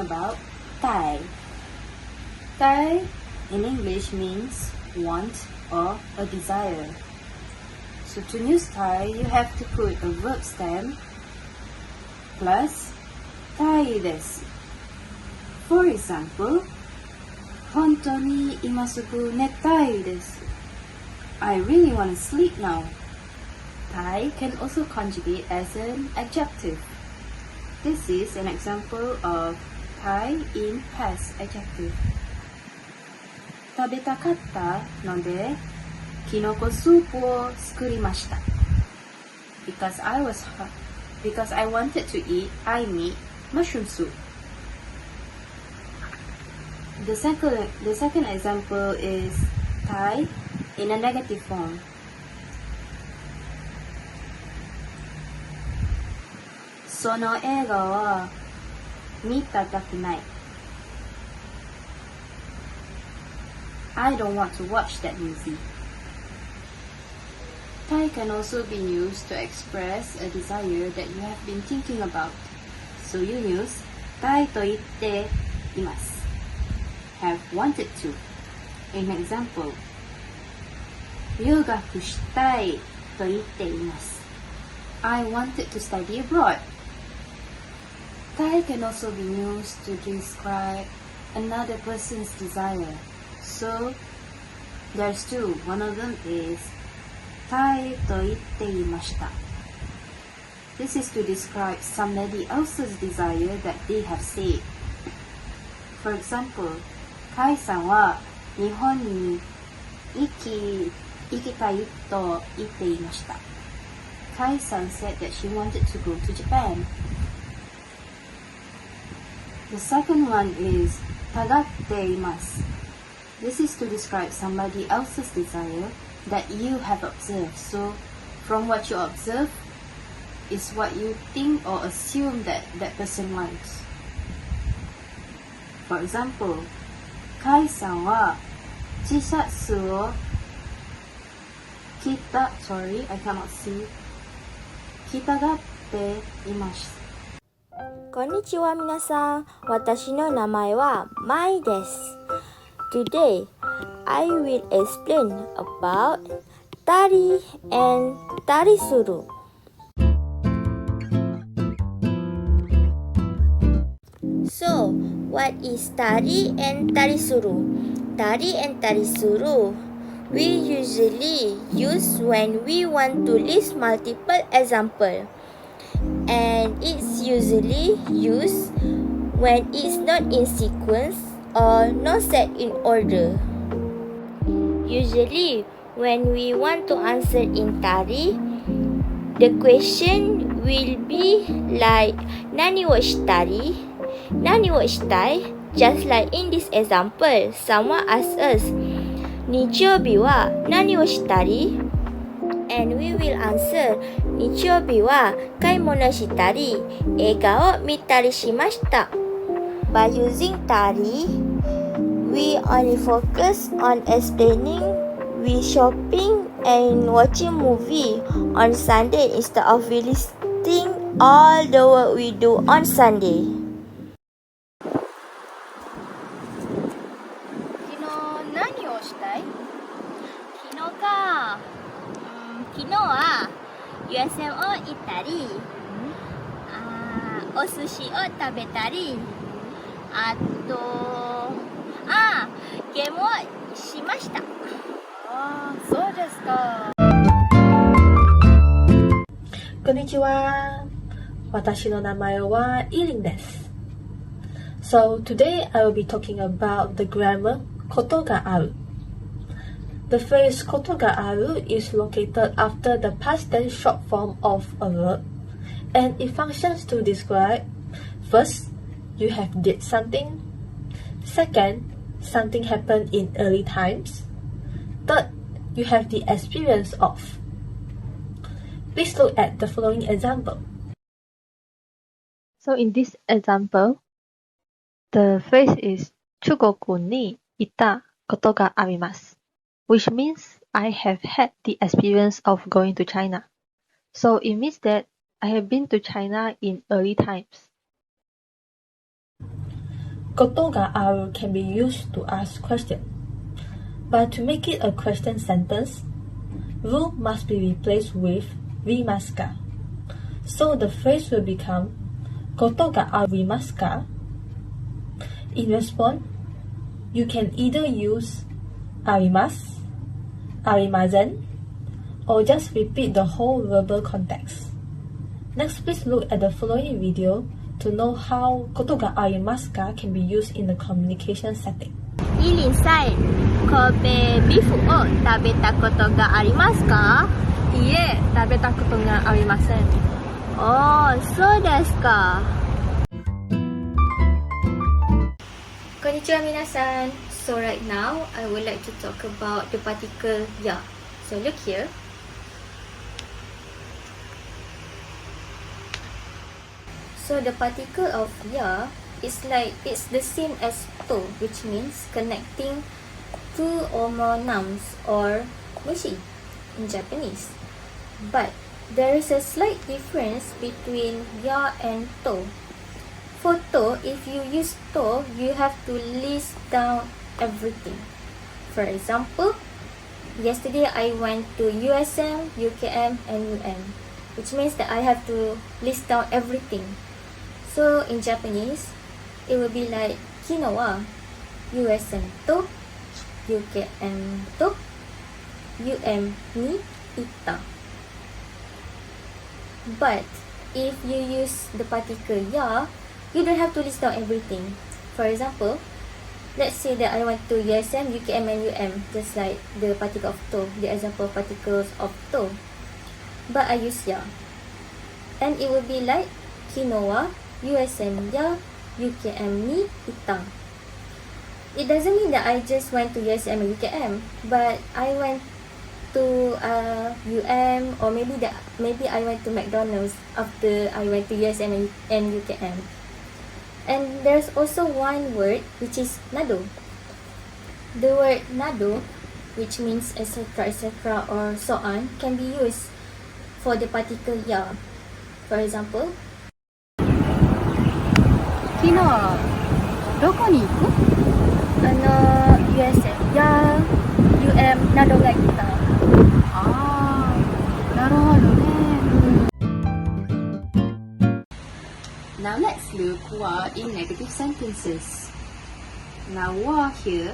about tai. Tai in English means want or a desire. So to use tai, you have to put a verb stem plus tai desu. For example, 本当に今すぐ寝たいです。I really want to sleep now. Tai can also conjugate as an adjective. This is an example of tai in past adjective. 食べたかったので、キノコスープを作りました。Because I wanted to eat mushroom soup. The second example is tai in a negative form. その映画は見たくない。I don't want to watch that movie. Tai can also be used to express a desire that you have been thinking about. So you use たいと言っています。have wanted to. An example. 留学したいと言っています。I wanted to study abroad. Tai can also be used to describe another person's desire. So, there's two. One of them is たいと言っていました。This is to describe somebody else's desire that they have said. For example, カイさんは日本に行きたいと言っていました。Kai san said that she wanted to go to Japan. The second one is たがっています。This is to describe somebody else's desire that you have observed. So, from what you observe is what you think or assume that that person wants. For example, カイさんは T シャツを着た Sorry, I cannot see. 着たがっています。こんにちは皆さん。私の名前はマイです。Today, I will explain about tari and tari suru. So, what is tari and tari suru? Tari and tari suru we usually use when we want to list multiple examples, and it's usually used when it's not in sequence or not set in order. Usually, when we want to answer in tari, the question will be like Nani wa shitari? Nani wa shitai? Just like in this example, someone asks us, 日曜日は何をしたり? And we will answer, 日曜日は買い物したり、映画を見たりしました。By using tari, we only focus on explaining we shopping and watching movie on Sunday instead of we listing all the work we do on Sunday. 昨日は USM を行ったり、お寿司を食べたり、あとゲームをしました。そうですか。こんにちは。私の名前は Yi Ling です。So today I will be talking about the grammar ことがある。The phrase ことがある is located after the past tense short form of a verb, and it functions to describe first, you have did something, second, something happened in early times, third, you have the experience of. Please look at the following example. So in this example, the phrase is 中国に行ったことがあります。Which means I have had the experience of going to China. So it means that I have been to China in early times. koto ga aru can be used to ask question. But to make it a question sentence, ru must be replaced with rimasu ka. So the phrase will become koto ga arimasu ka? In response, you can either use arimasu, arimasen, or just repeat the whole verbal context. Next, please look at the following video to know how koto ga arimasu ka can be used in the communication setting. Yi Ling さん、Kobe beef を食べたことがありますか？いいえ、食べたことがありません。おー、そうですか。こんにちは皆さん。So right now, I would like to talk about the particle ya. So look here. So the particle of ya is like, it's the same as to, which means connecting two or more nouns or mushi in Japanese. But there is a slight difference between ya and to. For to, if you use to, you have to list down everything. For example, yesterday I went to USM, UKM, and UM, which means that I have to list down everything. So in Japanese, it will be like kino wa USM to UKM to UM ni itta. But if you use the particle ya, you don't have to list down everything. For example, let's say that I went to USM, UKM, and UM, just like the particle of to, the example particles of to. But I use ya, and it will be like kino wa USM ya UKM ni itta. It doesn't mean that I just went to USM and UKM, but I went to UM, or maybe I went to McDonald's after I went to USM and UKM. And there's also one word which is nado. The word nado, which means etc., etc., or so on, can be used for the particle ya. For example, 昨日どこに行く？USM ya, UM などが言った。ああ、なるほどね。Now let's look wa in negative sentences. Now wa here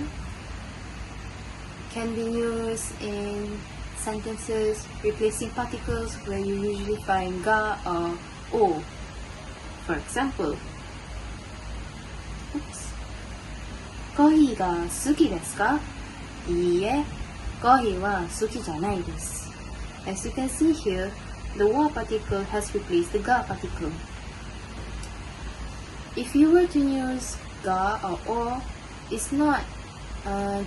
can be used in sentences replacing particles where you usually find ga or o. For example, コーヒーが好きですか？いいえ、コーヒーは好きじゃないです。As you can see here, the wa particle has replaced the ga particle. If you were to use ga or o, it's not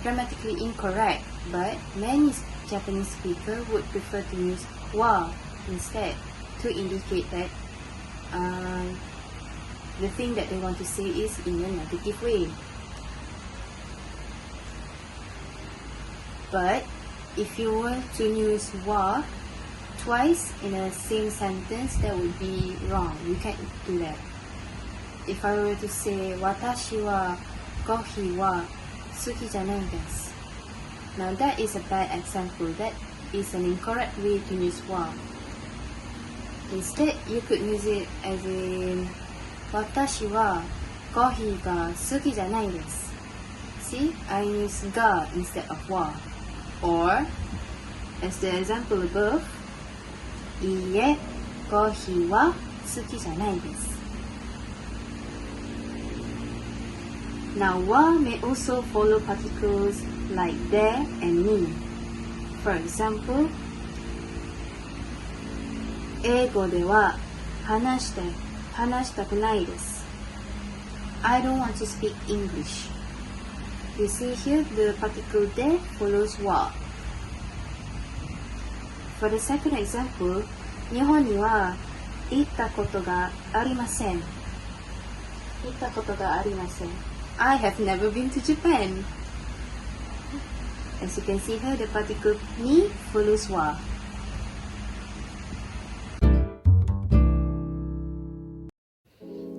grammatically incorrect, but many Japanese speakers would prefer to use wa instead to indicate that the thing that they want to say is in a negative way. But if you were to use wa twice in a same sentence, that would be wrong. You can't do that. If I were to say, 私はコーヒーは好きじゃないです。Now that is a bad example. That is an incorrect way to use wa. Instead, you could use it as in, 私はコーヒーが好きじゃないです。See, I use ga instead of wa. Or, as the example above, いいえ、コーヒーは好きじゃないです。Now, wa may also follow particles like there and ni. For example, 英語では話したくないです。I don't want to speak English. You see here, the particle there follows wa. For the second example, 日本には行ったことがありません。行ったことがありません。I have never been to Japan. As you can see here, the particle ni follows wa.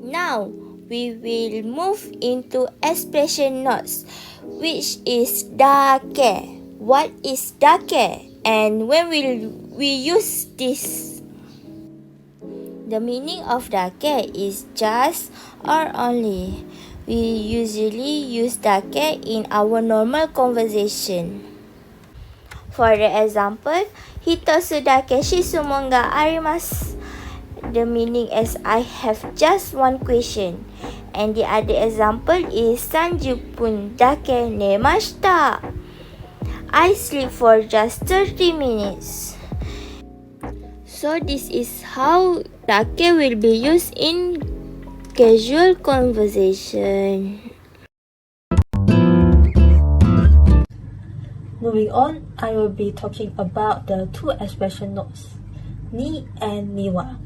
Now, we will move into expression notes, which is dake. What is dake? And when will we use this? The meaning of dake is just or only. We usually use dake in our normal conversation. For the example, Hitosu dake shizumon ga arimasu. The meaning is I have just one question. And the other example is 30分だけ寝ました. I sleep for just 30 minutes. So this is how dake will be used in casual conversation. Moving on, I will be talking about the two expression notes, ni and niwa.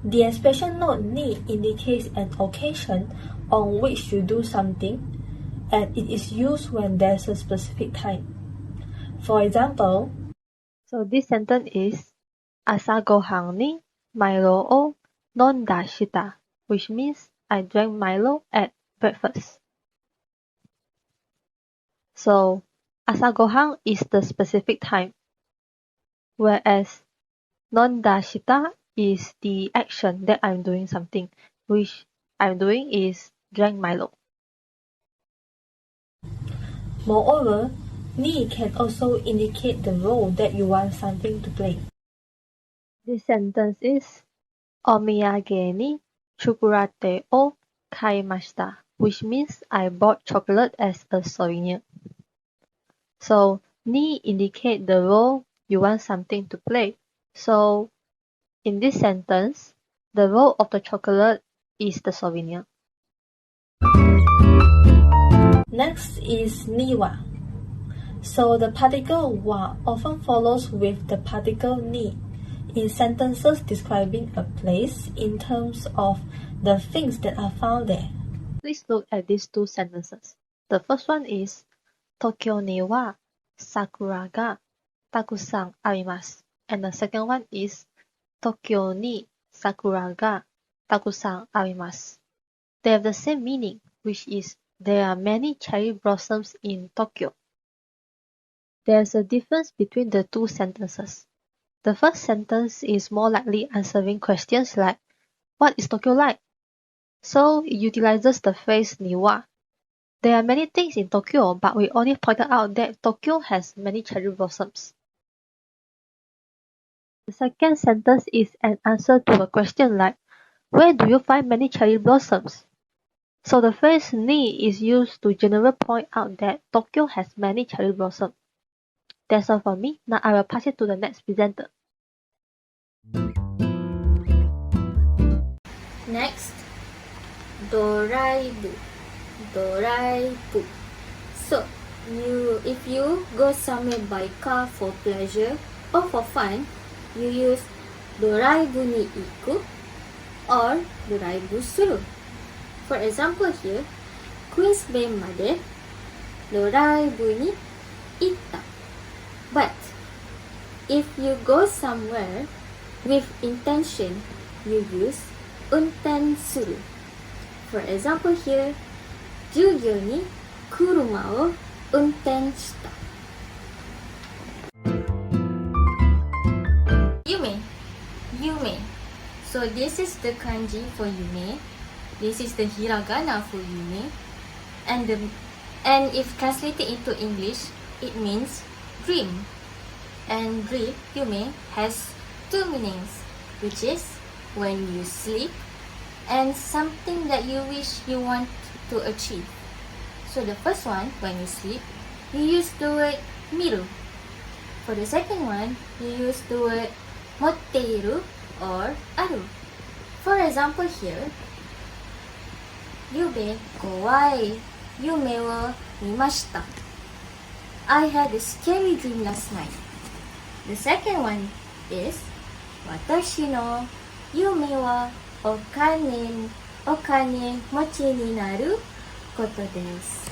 The expression note ni indicates an occasion on which you do something, and it is used when there's a specific time. For example, So this sentence is Asa gohan ni Milo o nonda shita, which means I drank Milo at breakfast. So Asa gohan is the specific time, whereas nonda shita is the action that I'm doing something, which I'm doing is drank Milo. moreover, ni can also indicate the role that you want something to play. This sentence is Omiyage ni chocolate o kaimashita, which means I bought chocolate as a souvenir. So ni indicate the role you want something to play. So in this sentence, the role of the chocolate is the souvenir. Next is niwa. So the particle wa often follows with the particle ni in sentences describing a place in terms of the things that are found there. Please look at these two sentences. The first one is Tokyo ni wa sakura ga takusan arimasu. And the second one is Tokyo ni sakura ga takusan arimasu. They have the same meaning, which is there are many cherry blossoms in Tokyo. There's a difference between the two sentences. The first sentence is more likely answering questions like, what is Tokyo like? So it utilizes the phrase niwa. There are many things in Tokyo, but we only pointed out that Tokyo has many cherry blossoms. The second sentence is an answer to a question like, where do you find many cherry blossoms? So the phrase ni is used to generally point out that Tokyo has many cherry blossoms. That's all for me. Now I will pass it to the next presenter. Next, doraibu. Doraibu. So, if you go somewhere by car for pleasure or for fun, you use doraibu ni iku or doraibu suru. For example here, Queens Bay made doraibu ni itta. But if you go somewhere with intention, you use unten suru. For example here, Jugyo ni kuruma o unten shita. Yume. So this is the kanji for yume. This is the hiragana for yume. And if translated into English, it means dream. And dream, yume, has two meanings, which is when you sleep and something that you wish you want to achieve. So the first one, when you sleep, you use the word miru. For the second one, you use the word motteiru or aru. For example here, Yube kowai yume wo mimashita. I had a scary dream last night. The second one is watashi no yume wa okane mochi ni naru koto desu.